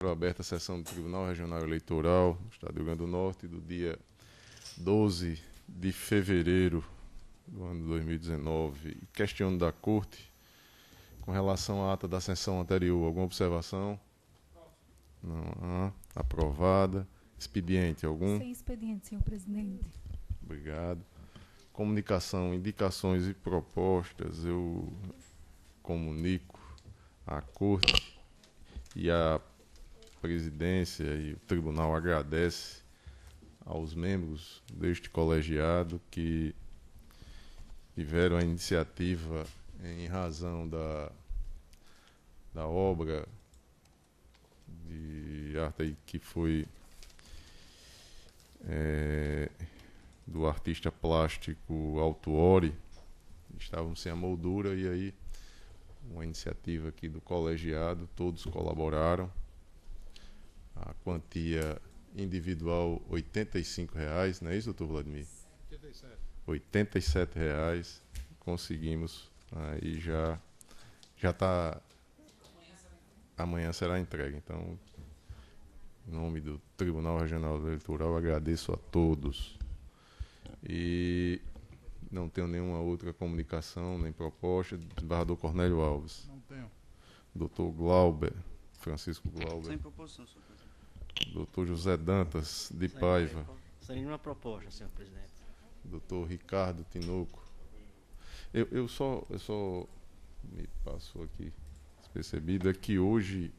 Aberta a sessão do Tribunal Regional Eleitoral do Estado do Rio Grande do Norte do dia 12 de fevereiro do ano 2019. Questiono da Corte com relação à ata da sessão anterior. Alguma observação? Não. Aprovada. Expediente algum? Sem expediente, senhor presidente. Obrigado. Comunicação, indicações e propostas. Eu comunico à Corte e à presidência e o tribunal agradece aos membros deste colegiado que tiveram a iniciativa em razão da obra de arte que foi do artista plástico Autuori. Estávamos sem a moldura e aí uma iniciativa aqui do colegiado, todos colaboraram. A quantia individual R$ 85, não é isso, doutor Vladimir? 87 reais. Conseguimos. Aí já está. Amanhã será entregue. Então, em nome do Tribunal Regional Eleitoral, agradeço a todos. E não tenho nenhuma outra comunicação, nem proposta. Desembargador Cornélio Alves. Não tenho. Doutor Glauber, Francisco Glauber. Sem proposição, senhor presidente. Doutor José Dantas de Paiva. Sem nenhuma proposta, senhor presidente. Doutor Ricardo Tinoco. Eu só me passou aqui despercebido é que hoje,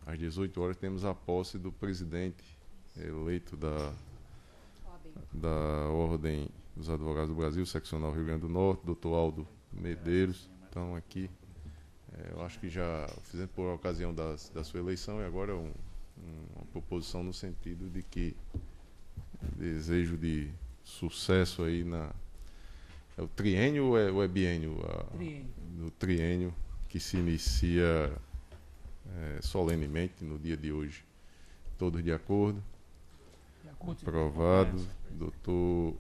às 18 horas, temos a posse do presidente eleito da Ordem dos Advogados do Brasil, seccional Rio Grande do Norte, doutor Aldo Medeiros. Então, aqui, eu acho que já fizemos por ocasião da sua eleição e agora uma proposição no sentido de que desejo de sucesso aí é o triênio ou é biênio? Triênio. No triênio que se inicia solenemente no dia de hoje. Todos de acordo? Aprovado. Doutor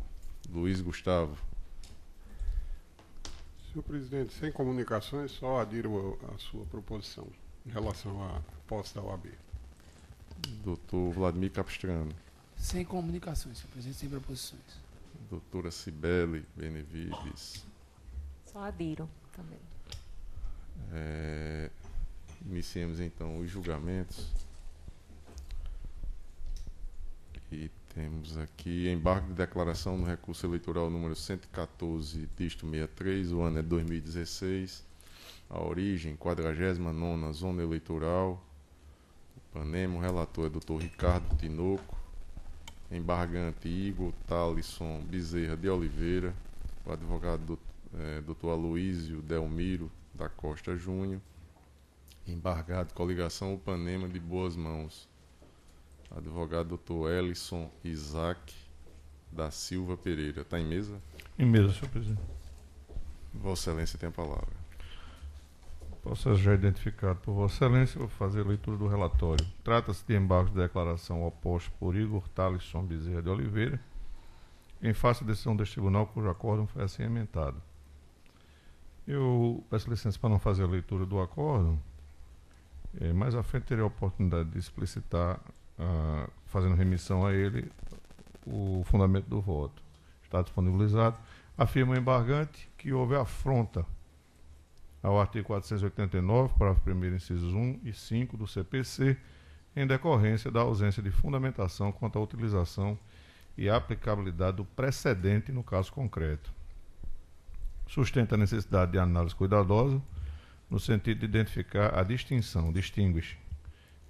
Luiz Gustavo. Senhor presidente, sem comunicações, só adiro a sua proposição em relação à posse da OAB. Doutor Vladimir Capistrano. Sem comunicações, senhor presidente, sem proposições. Doutora Cibele Benevides. Só adiro também. Iniciemos então os julgamentos. E temos aqui embargo de declaração no recurso eleitoral número 114, dígito 63, o ano é 2016. A origem, 49ª Zona Eleitoral, Ipanema. O relator é doutor Ricardo Tinoco. Embargante Igor Talisson Bezerra de Oliveira. O advogado doutor Aloísio Delmiro da Costa Júnior. Embargado coligação Ipanema de Boas Mãos. Advogado doutor Ellison Isaac da Silva Pereira. Está em mesa? Em mesa, senhor presidente. Vossa Excelência tem a palavra. Processo já identificado por Vossa Excelência, vou fazer a leitura do relatório. Trata-se de embargo de declaração oposto por Igor Talisson Bezerra de Oliveira, em face da decisão deste tribunal, cujo acórdão foi assim emendado. Eu peço licença para não fazer a leitura do acórdão. Mais à frente terei a oportunidade de explicitar, fazendo remissão a ele, o fundamento do voto. Está disponibilizado. Afirma o embargante que houve afronta ao artigo 489, parágrafo 1º, incisos 1 e 5 do CPC, em decorrência da ausência de fundamentação quanto à utilização e aplicabilidade do precedente no caso concreto. Sustenta a necessidade de análise cuidadosa, no sentido de identificar a distinguish,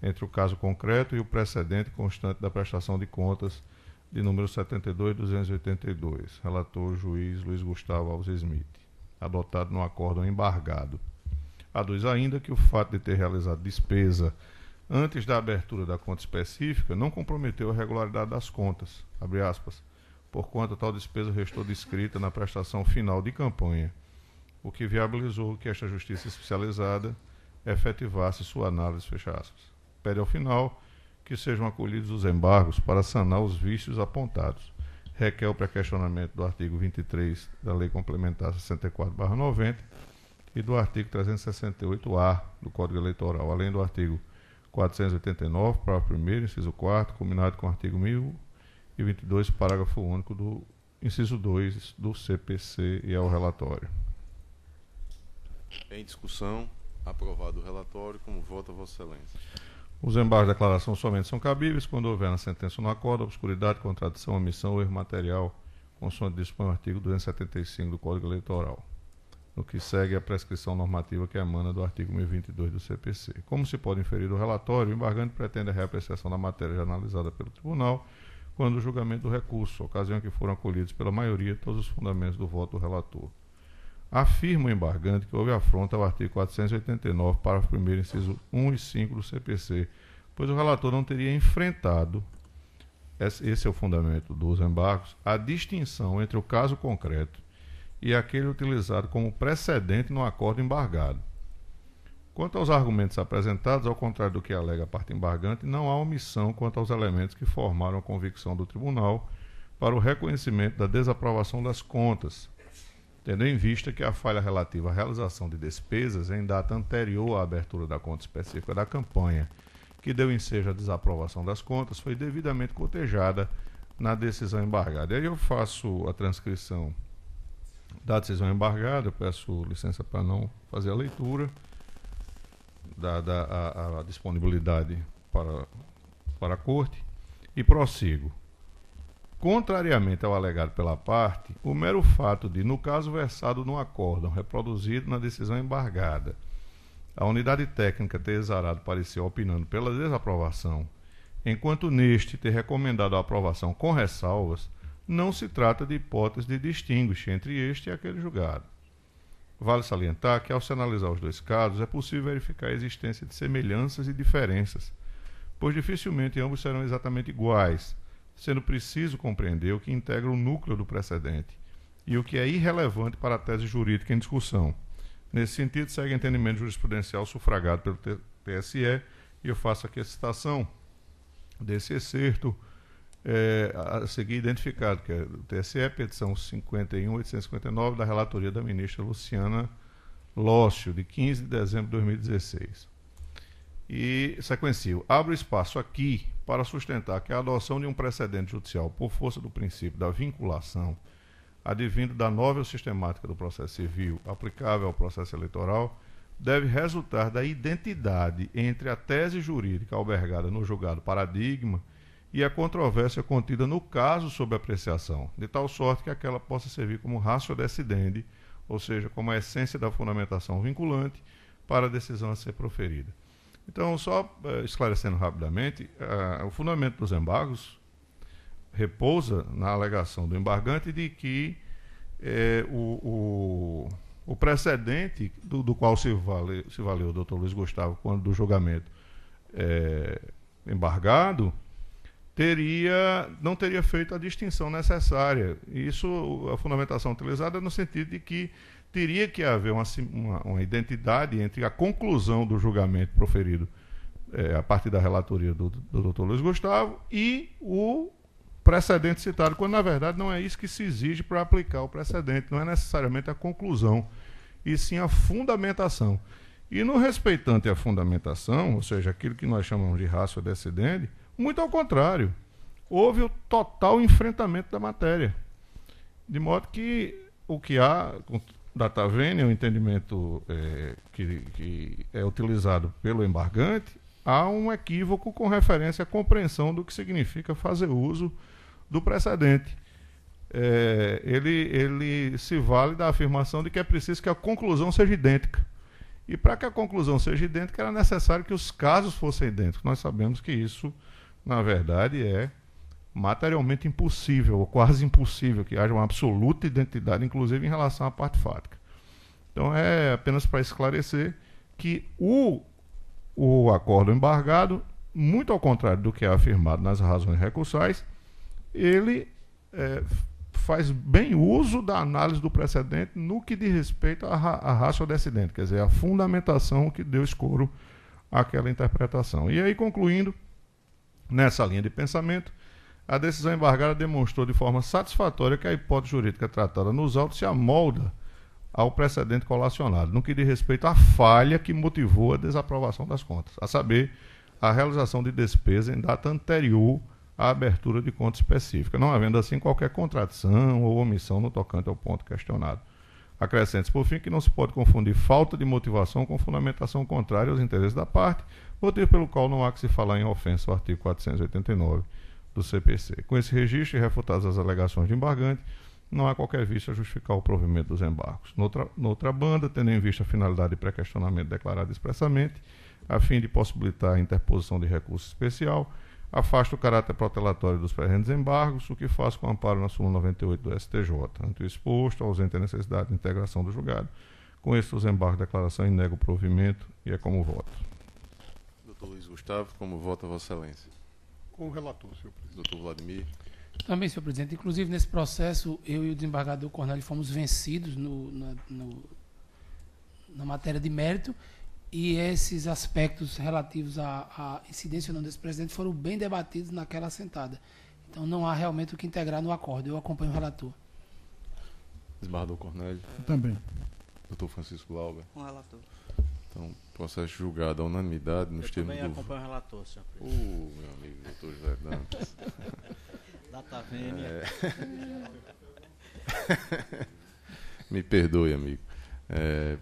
entre o caso concreto e o precedente constante da prestação de contas de número 72.282, relator juiz Luiz Gustavo Alves Smith, adotado no acórdão embargado. Aduz ainda que o fato de ter realizado despesa antes da abertura da conta específica não comprometeu a regularidade das contas, abre aspas, porquanto tal despesa restou descrita na prestação final de campanha, o que viabilizou que esta justiça especializada efetivasse sua análise, fecha aspas. Pede ao final que sejam acolhidos os embargos para sanar os vícios apontados. Requer o pré-questionamento do artigo 23 da Lei Complementar 64/90 e do artigo 368-A do Código Eleitoral, além do artigo 489, parágrafo 1º, inciso 4º, combinado com o artigo 1022, parágrafo único do inciso 2 do CPC e ao relatório. Em discussão, aprovado o relatório, como vota Vossa Excelência. Os embargos de declaração somente são cabíveis quando houver na sentença no acordo, obscuridade, contradição, omissão ou erro material, consoante dispõe o artigo 275 do Código Eleitoral, no que segue a prescrição normativa que emana do artigo 1022 do CPC. Como se pode inferir do relatório, o embargante pretende a reapreciação da matéria já analisada pelo tribunal quando o julgamento do recurso, ocasião em que foram acolhidos pela maioria todos os fundamentos do voto do relator. Afirma o embargante que houve afronta ao artigo 489, parágrafo 1º, inciso 1 e 5 do CPC, pois o relator não teria enfrentado, esse é o fundamento dos embargos, a distinção entre o caso concreto e aquele utilizado como precedente no acordo embargado. Quanto aos argumentos apresentados, ao contrário do que alega a parte embargante, não há omissão quanto aos elementos que formaram a convicção do tribunal para o reconhecimento da desaprovação das contas, tendo em vista que a falha relativa à realização de despesas em data anterior à abertura da conta específica da campanha, que deu ensejo à desaprovação das contas, foi devidamente cotejada na decisão embargada. E aí eu faço a transcrição da decisão embargada, eu peço licença para não fazer a leitura, dada a disponibilidade para a Corte, e prossigo. Contrariamente ao alegado pela parte, o mero fato de, no caso versado no acórdão reproduzido na decisão embargada, a unidade técnica ter exarado parecer opinando pela desaprovação, enquanto neste ter recomendado a aprovação com ressalvas, não se trata de hipótese de distinguish entre este e aquele julgado. Vale salientar que, ao se analisar os dois casos, é possível verificar a existência de semelhanças e diferenças, pois dificilmente ambos serão exatamente iguais, sendo preciso compreender o que integra o núcleo do precedente e o que é irrelevante para a tese jurídica em discussão. Nesse sentido, segue o entendimento jurisprudencial sufragado pelo TSE, e eu faço aqui a citação desse excerto a seguir identificado, que é do TSE, petição 51.859, da relatoria da ministra Luciana Lócio, de 15 de dezembro de 2016. E sequencio. Abro espaço aqui para sustentar que a adoção de um precedente judicial por força do princípio da vinculação, advindo da nova sistemática do processo civil aplicável ao processo eleitoral, deve resultar da identidade entre a tese jurídica albergada no julgado paradigma e a controvérsia contida no caso sob apreciação, de tal sorte que aquela possa servir como ratio decidendi, ou seja, como a essência da fundamentação vinculante para a decisão a ser proferida. Então, só esclarecendo rapidamente, o fundamento dos embargos repousa na alegação do embargante de que o precedente do qual se valeu o doutor Luiz Gustavo quando do julgamento embargado não teria feito a distinção necessária. Isso, a fundamentação utilizada no sentido de que teria que haver uma identidade entre a conclusão do julgamento proferido a partir da relatoria do Dr. Luiz Gustavo e o precedente citado, quando na verdade não é isso que se exige para aplicar o precedente, não é necessariamente a conclusão, e sim a fundamentação. E no respeitante à fundamentação, ou seja, aquilo que nós chamamos de ratio decidendi, muito ao contrário, houve o total enfrentamento da matéria, de modo que o que há data vênia, o entendimento que é utilizado pelo embargante, há um equívoco com referência à compreensão do que significa fazer uso do precedente. Ele se vale da afirmação de que é preciso que a conclusão seja idêntica. E para que a conclusão seja idêntica, era necessário que os casos fossem idênticos. Nós sabemos que isso, na verdade, é materialmente impossível, ou quase impossível, que haja uma absoluta identidade, inclusive em relação à parte fática. Então, é apenas para esclarecer que o acordo embargado, muito ao contrário do que é afirmado nas razões recursais, ele faz bem uso da análise do precedente no que diz respeito à ratio decidendi, quer dizer, a fundamentação que deu escoro àquela interpretação. E aí, concluindo, nessa linha de pensamento, a decisão embargada demonstrou de forma satisfatória que a hipótese jurídica tratada nos autos se amolda ao precedente colacionado, no que diz respeito à falha que motivou a desaprovação das contas, a saber, a realização de despesa em data anterior à abertura de conta específica, não havendo assim qualquer contradição ou omissão no tocante ao ponto questionado. Acrescente-se, por fim, que não se pode confundir falta de motivação com fundamentação contrária aos interesses da parte, motivo pelo qual não há que se falar em ofensa ao artigo 489 do CPC. Com esse registro e refutadas as alegações de embargante, não há qualquer vista a justificar o provimento dos embargos. Noutra banda, tendo em vista a finalidade de pré-questionamento declarada expressamente, a fim de possibilitar a interposição de recurso especial, afasta o caráter protelatório dos presentes embargos, o que faz com amparo na súmula 98 do STJ. Ante o exposto, ausente a necessidade de integração do julgado, com estes os embargos de declaração e nego o provimento e é como voto. Doutor Luiz Gustavo, como vota Vossa Excelência? Com o relator, senhor presidente. Doutor Vladimir? Também, senhor presidente. Inclusive, nesse processo, eu e o desembargador Cornélio fomos vencidos na matéria de mérito, e esses aspectos relativos à incidência ou não desse presidente foram bem debatidos naquela assentada. Então, não há realmente o que integrar no acordo. Eu acompanho o relator. Desembargador Cornélio? Também. Doutor Francisco Lauber? Com o relator. Então, processo julgado à unanimidade nos Eu termos também do... acompanho o relator, senhor presidente. Meu amigo, doutor José Dantas. Data vênia. Me perdoe, amigo.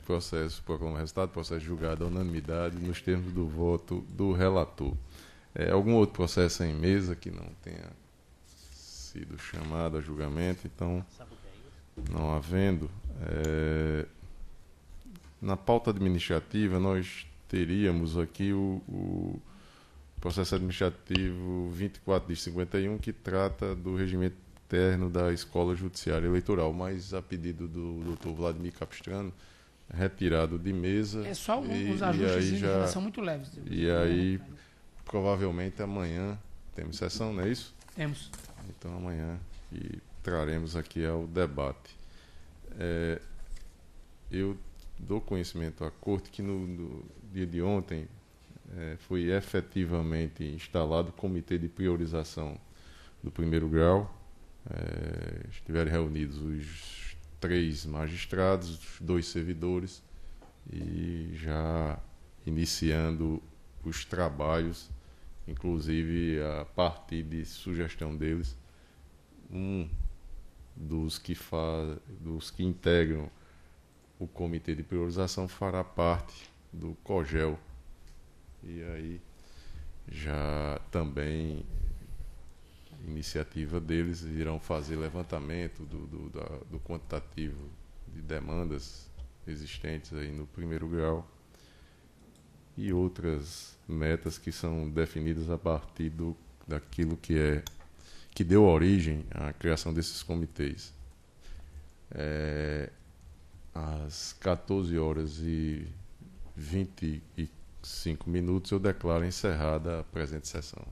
Processo, proclama resultado, processo julgado à unanimidade nos termos do voto do relator. Algum outro processo em mesa que não tenha sido chamado a julgamento? Então, não havendo, na pauta administrativa nós teríamos aqui o processo administrativo 24/51, que trata do regimento interno da Escola Judiciária Eleitoral, mas a pedido do Dr. Vladimir Capistrano, retirado de mesa. É só uns ajustes que são muito leves. E aí, provavelmente amanhã temos sessão, não é isso? Temos. Então amanhã que traremos aqui ao debate. Eu dou conhecimento à Corte que no dia de ontem foi efetivamente instalado o Comitê de Priorização do primeiro grau. Estiveram reunidos os 3 magistrados, os 2 servidores, e já iniciando os trabalhos, inclusive a partir de sugestão deles, dos que integram o Comitê de Priorização fará parte do COGEL. E aí já também iniciativa deles irão fazer levantamento do quantitativo de demandas existentes aí no primeiro grau e outras metas que são definidas a partir daquilo que deu origem à criação desses comitês. Às 14h25 eu declaro encerrada a presente sessão.